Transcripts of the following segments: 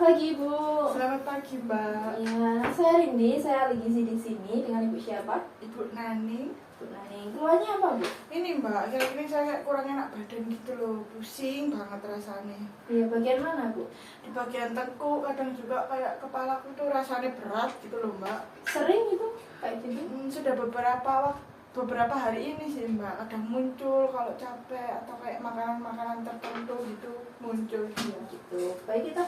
pagi, Bu. Selamat pagi, Mbak. Ya, saya Rindi. Saya lagi di sini dengan Ibu siapa? Ibu Nani. Ibu Nani. Keluarnya apa, Bu? Ini, Mbak, akhir ini saya kurang enak badan gitu loh. Pusing banget rasanya. Iya, bagian mana, Bu? Di bagian tengkuk, kadang juga kayak kepalaku tuh rasanya berat gitu loh, Mbak. Sering itu kayak gitu? Sudah beberapa hari ini sih, Mbak. Kadang muncul kalau capek atau kayak makanan-makanan tertentu gitu muncul. Ya, gitu. Baik, kita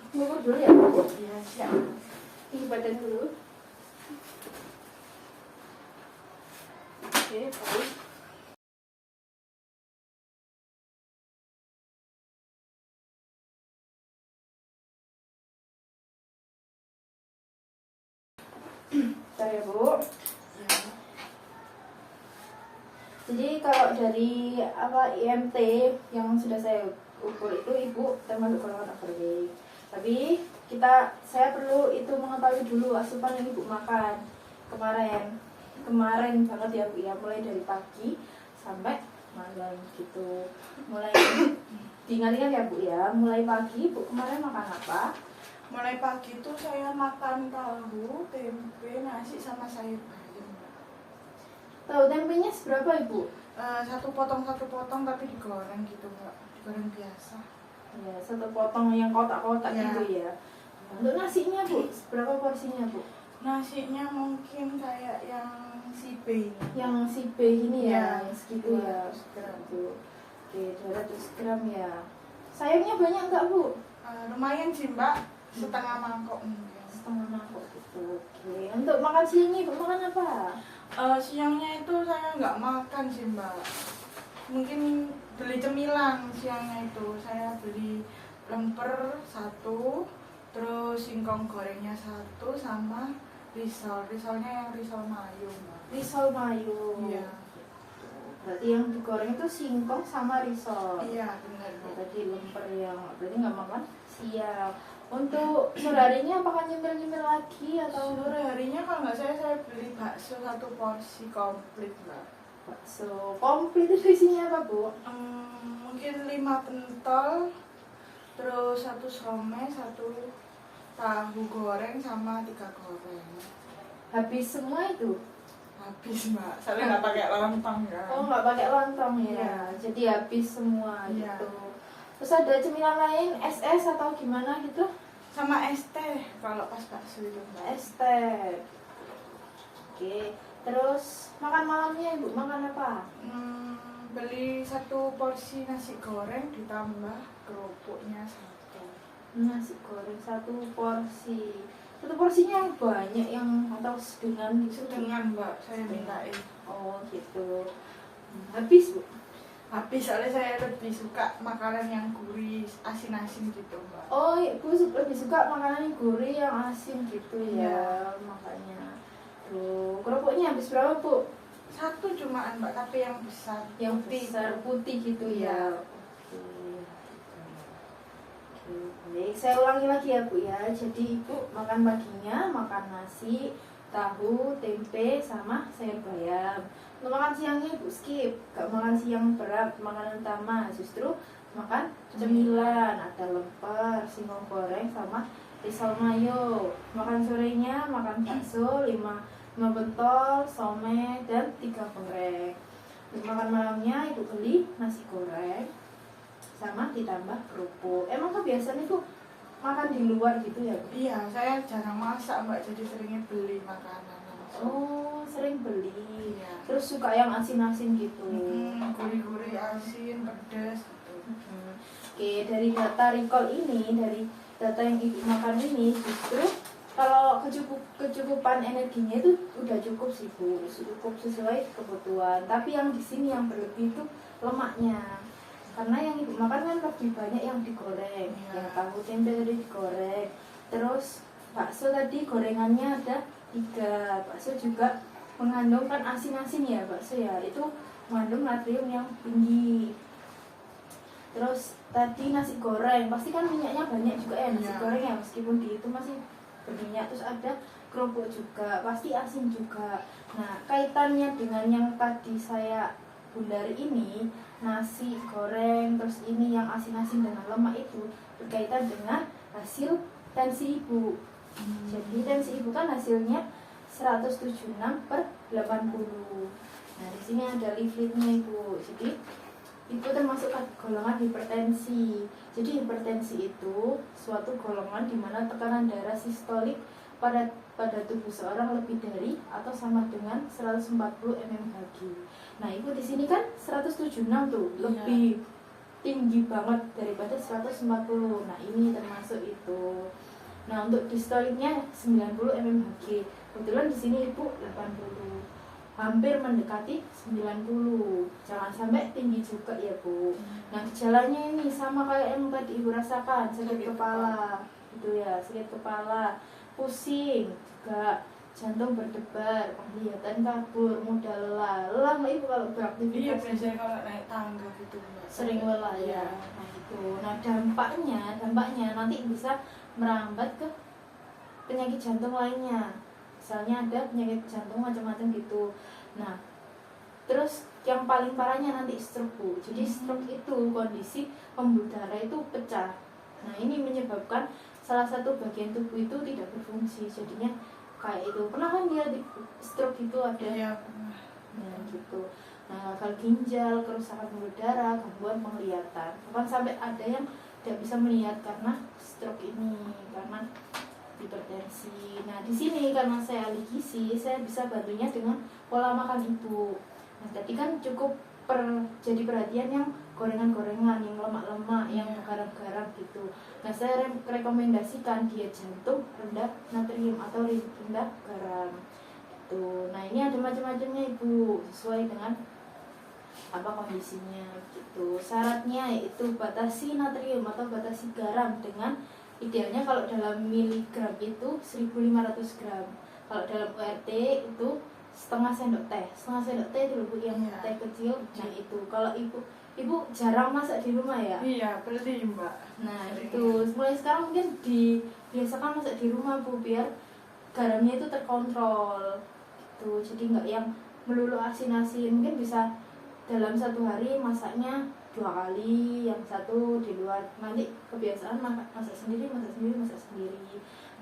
ngukur dulu ya, Bu. Iya, siap. Tinggi badan dulu. Oke, baik. Bentar ya, Bu. Ya. Jadi kalau dari IMT yang sudah saya ukur itu Ibu termasuk golongan overweight. Tapi saya perlu itu mengetahui dulu asupan yang Ibu makan kemarin banget ya, Bu ya, mulai dari pagi sampai malam gitu. Mulai diingat-ingat ya, Bu ya, mulai pagi Bu kemarin makan apa? Mulai pagi tuh saya makan tahu, tempe, nasi sama sayur bayam, Mbak. Tahu tempenya seberapa, Ibu? Satu potong tapi digoreng gitu, Mbak. Digoreng biasa. Ya, satu potong yang kotak-kotak Ya. gitu ya. Untuk nasinya, Bu, berapa porsinya, Bu? Nasinya mungkin kayak yang si B. Yang si B ini ya, Ya, yang segitu ya. 200 gram. Tuh. Oke, 200 gram ya. Sayurnya banyak enggak, Bu? Lumayan sih, Mbak. Setengah mangkok mungkin. Setengah mangkok gitu. Oke. Untuk makan siang Ibu makan apa? Siangnya itu saya nggak makan sih, Mbak. Mungkin beli cemilan siangnya itu. Saya beli lemper 1, terus singkong gorengnya 1, sama risol. Risolnya yang risol mayo, Mbak. Risol mayo. Iya. Berarti yang digoreng itu singkong sama risol. Iya, benar, Ya, Mbak. tadi lemper yang berarti nggak makan siang. Untuk sore harinya apakah nyemil-nyemil lagi atau Sore harinya kalau nggak saya beli bakso 1 porsi komplit, Mbak. bakso komplit itu isinya apa, Bu? Mungkin 5 pentol, terus 1 somai, 1 tahu goreng, sama 3 goreng. Habis semua itu? Habis, Mbak. Soalnya nggak pakai lontong kan. Oh, nggak pakai lontong ya. Iya. Jadi habis semua Iya. gitu. Terus ada cemilan lain, es atau gimana gitu? Sama es teh kalau pas bakso itu, Mbak. Es teh. Oke. Terus makan malamnya Ibu makan apa? Beli 1 porsi nasi goreng ditambah kerupuknya 1. Nasi goreng 1 porsi. 1 porsinya banyak yang atau sedengan gitu? Dengan, Mbak, saya mintain. Oh gitu. Habis, Bu? Habis, soalnya saya lebih suka makanan yang gurih, asin-asin gitu, Mbak. Oh, Ibu lebih suka makanan yang gurih, yang asin gitu ya, Iya. makanya. Tuh, kerupuknya habis berapa, Bu? 1 cumaan, Mbak, tapi yang besar. Yang putih. besar putih gitu ya. Iya. Oke. Baik, saya ulangi lagi ya, Bu ya. Jadi Ibu makan paginya makan nasi, tahu, tempe, sama sayur bayam. Untuk makan siangnya Ibu skip, gak makan siang berat, makanan utama, justru makan cemilan, ada lemper, singkong goreng, sama risol mayo. Makan sorenya makan bakso 5 pentol, somai, dan 3 goreng. Untuk makan malamnya Ibu beli nasi goreng sama ditambah kerupuk. Emang kebiasaan itu makan di luar gitu ya, Bu? Iya, saya jarang masak, Mbak, jadi seringnya beli makanan langsung. Oh, sering beli. Iya. Terus suka yang asin-asin gitu. Gurih-gurih, asin, pedas gitu. Oke, dari data recall ini, dari data yang Ibu makan ini, justru kalau kecukupan energinya itu udah cukup sih, Bu, cukup sesuai kebutuhan. Tapi yang di sini yang berlebih itu lemaknya. Karena yang Ibu makan kan lebih banyak yang digoreng, Iya. yang tahu tempe tadi digoreng. Terus bakso tadi gorengannya ada 3. Bakso juga mengandung kan asin-asin ya, bakso ya, itu mengandung natrium yang tinggi. Terus tadi nasi goreng, pasti kan minyaknya banyak juga ya nasi Iya. goreng ya, meskipun di itu masih berminyak. Terus ada kerupuk juga, pasti asin juga. Nah, kaitannya dengan yang tadi saya bundar ini, nasi goreng, terus ini yang asin-asin dengan lemak itu berkaitan dengan hasil tensi ibu. Jadi tensi ibu kan hasilnya 176/80. Nah, di sini ada leafletnya ibu. Jadi itu termasuk golongan hipertensi. Jadi hipertensi itu suatu golongan di mana tekanan darah sistolik pada tubuh seorang lebih dari atau sama dengan 140 mmHg. Nah, ibu di sini kan 176 tuh, lebih tinggi banget daripada 140. Nah, ini termasuk itu. Nah, untuk distoliknya 90 mmHg. Kebetulan di sini ibu 80. Hampir mendekati 90. Jangan sampai tinggi juga ya, Bu. Nah, gejalanya ini sama kayak yang tadi Ibu rasakan, sakit kepala. Gitu ya, sakit kepala, pusing, juga jantung berdebar, penglihatan kabur, mudah lelah. Lelah nggak Ibu kalau beraktivitas? Iya, biasanya kalau naik tangga gitu. Sering lelah ya. Nah, gitu. Nah, dampaknya nanti bisa merambat ke penyakit jantung lainnya. Misalnya ada penyakit jantung macam-macam gitu. Nah, terus yang paling parahnya nanti stroke, Bu. Jadi stroke itu kondisi pembuluh darah itu pecah. Nah, ini menyebabkan salah satu bagian tubuh itu tidak berfungsi. Jadinya kayak itu. Pernah kan dia di stroke itu ada? Iya. Nah, gitu. Nah, gagal ginjal, kerusakan pembuluh darah, gangguan penglihatan. Bahkan sampai ada yang tidak bisa melihat karena stroke ini, karena hipertensi. Nah, di sini karena saya ahli gizi, saya bisa bantunya dengan pola makan ibu. Nah, tadi kan cukup jadi perhatian yang gorengan-gorengan, yang lemak-lemak, yang garam-garam gitu. Nah, saya rekomendasikan diet jantung rendah natrium atau rendah garam. Gitu. Nah, ini ada macam-macamnya ibu, sesuai dengan apa kondisinya gitu. Syaratnya yaitu batasi natrium atau batasi garam dengan idealnya kalau dalam miligram itu 1.500 gram. Kalau dalam URT itu setengah sendok teh itu loh, yang teh kecil. Nah, itu kalau ibu jarang masak di rumah ya? Iya, berarti Mbak. Nah, itu mulai sekarang mungkin dibiasakan masak di rumah, Bu, biar garamnya itu terkontrol gitu. Jadi nggak yang melulu asin-asin. Mungkin bisa dalam satu hari masaknya 2 kali, yang satu di luar. Nanti kebiasaan masak sendiri.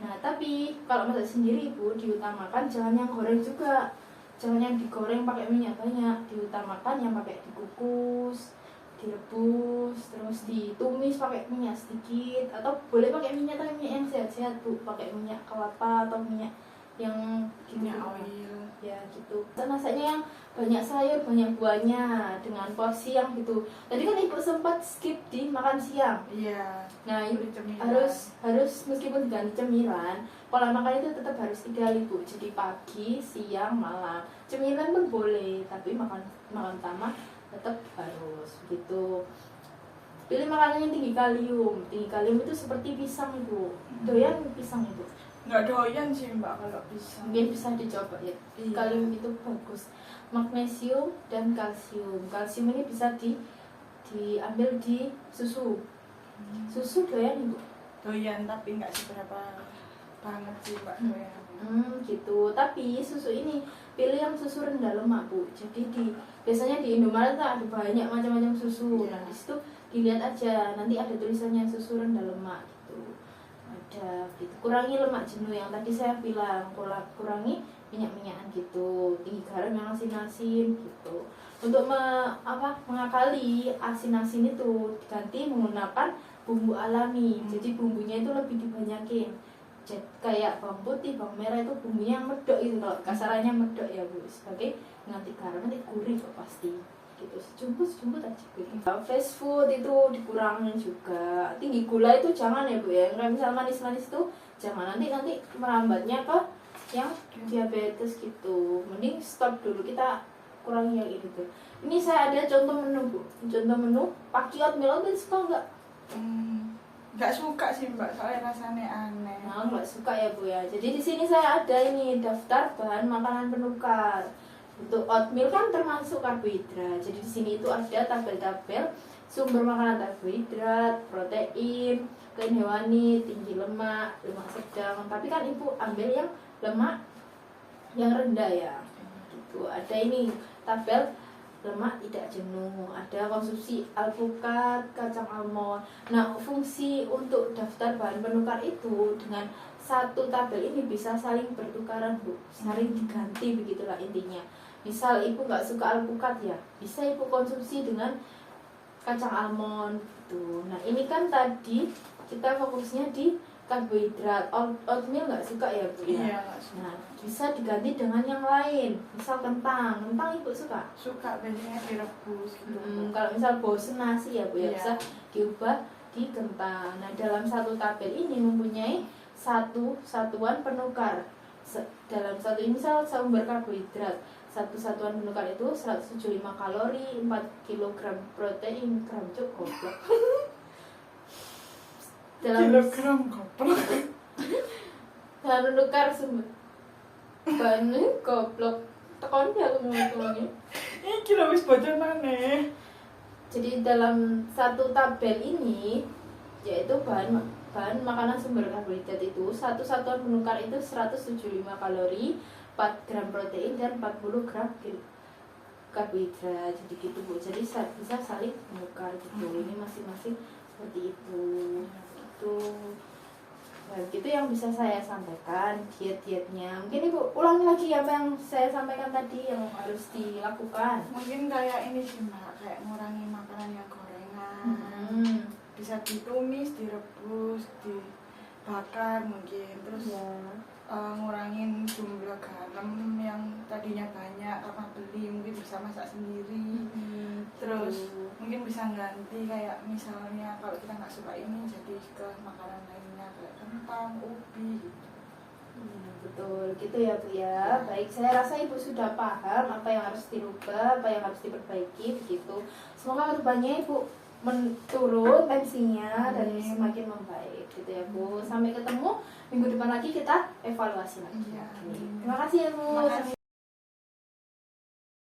Nah, tapi kalau masak sendiri ibu diutamakan jangan yang goreng juga, jangan yang digoreng pakai minyak banyak, diutamakan yang pakai dikukus, direbus, terus ditumis pakai minyak sedikit, atau boleh pakai minyak tapi minyak yang sehat-sehat Bu, pakai minyak kelapa atau minyak yang minyak oil ya gitu. Masaknya yang banyak sayur, banyak buahnya, dengan porsi yang gitu. Tadi kan ibu sempat skip di makan siang. Iya. Nah, ibu harus meskipun ganti cemilan, pola makan itu tetap harus ideal ibu. Jadi pagi, siang, malam. Cemilan pun boleh, tapi makan utama tetap harus gitu. Pilih makanan yang tinggi kalium. Tinggi kalium itu seperti pisang ibu. Doyan pisang ibu? Nggak doyan sih Mbak kalau pisang. Mungkin bisa dicoba ya. Iya. Kalium itu bagus. Magnesium dan kalsium. Kalsium ini bisa diambil di susu. Susu doyan ibu? Doyan tapi nggak seberapa banget sih Mbak doyan. Gitu. Tapi susu ini pilih yang susu rendah lemak Bu. Jadi biasanya di Indomaret ada banyak macam-macam susu. Nah, di situ dilihat aja, nanti ada tulisannya susu rendah lemak gitu. Ada gitu. Kurangi lemak jenuh yang tadi saya bilang, kurangi minyak-minyakan gitu, tinggi garam yang asin-asin gitu. Untuk mengakali asin-asin itu diganti menggunakan bumbu alami. Jadi bumbunya itu lebih dibanyakin. Jadi kayak bawang putih, bawang merah itu bumbunya yang medok itu, kalau kasarannya medok ya Bu, sebagai ganti garam, nanti gurih kok pasti gitu. Sejumput aja gitu. Fast food itu dikurangin juga. Tinggi gula itu jangan ya Bu ya. Kayak misal manis-manis itu jangan, nanti merambatnya ke yang diabetes gitu. Mending stop dulu, kita kurangi yang itu tuh. Ini saya ada contoh menu Bu. Contoh menu pagi oatmeal, itu suka nggak? Nggak suka sih Mbak, soalnya rasanya aneh. Nah, nggak suka ya Bu ya. Jadi di sini saya ada ini daftar bahan makanan penukar. Untuk oatmeal kan termasuk karbohidrat. Jadi di sini itu ada tabel-tabel sumber makanan karbohidrat, protein, protein hewani, tinggi lemak, lemak sedang. Tapi kan Ibu ambil yang lemak yang rendah ya. Gitu. Ada ini tabel lemak tidak jenuh. Ada konsumsi alpukat, kacang almond. Nah, fungsi untuk daftar bahan penukar itu dengan satu tabel ini bisa saling bertukaran, Bu, saling diganti, begitulah intinya. Misal ibu nggak suka alpukat ya, bisa ibu konsumsi dengan kacang almond gitu. Nah, ini kan tadi kita fokusnya di karbohidrat. Oatmeal nggak suka ya, Bu ya? Iya, nggak suka. Nah, bisa diganti dengan yang lain. Misal kentang ibu suka? Suka biasanya direbus gitu. Kalau misal bosen nasi ya, Bu ya, Iya. bisa diubah di kentang. Nah, dalam satu tabel ini mempunyai satu satuan penukar. Dalam satu ini misal sumber karbohidrat, satu satuan penukar itu 175 kalori, 4 kg protein, gram cukup. Dalam Kilogram goblok. dalam menukar sumber bahan goblok tekon ya aku ngomongnya. Ini kira wis bocor maneh. Jadi dalam satu tabel ini yaitu bahan makanan sumber karbohidrat itu satu satuan penukar itu 175 kalori, 4 gram protein dan 40 gram karbohidrat. Jadi gitu, Bu. Jadi bisa saling menukar gitu. Ini masing-masing seperti itu. Gitu. Nah, gitu yang bisa saya sampaikan diet-dietnya. Mungkin Ibu ulangi lagi apa yang saya sampaikan tadi yang harus dilakukan. Mungkin kayak ini sih Mbak, kayak ngurangi makanan yang gorengan. Bisa ditumis, direbus, dibakar mungkin. Terus Ya. ngurangin jumlah garam yang tadinya banyak karena beli, mungkin bisa masak sendiri. Terus mungkin bisa ganti kayak misalnya kalau kita nggak suka ini jadi ke makanan lainnya kayak kentang, ubi gitu. Betul, gitu ya, Bu ya. Baik, saya rasa Ibu sudah paham apa yang harus dirubah, apa yang harus diperbaiki begitu. Semoga kedepannya Ibu menurun tensinya dan semakin membaik gitu ya, Bu. Sampai ketemu minggu depan lagi, kita evaluasi lagi. Iya. Terima kasih ya, Bu. Terima kasih.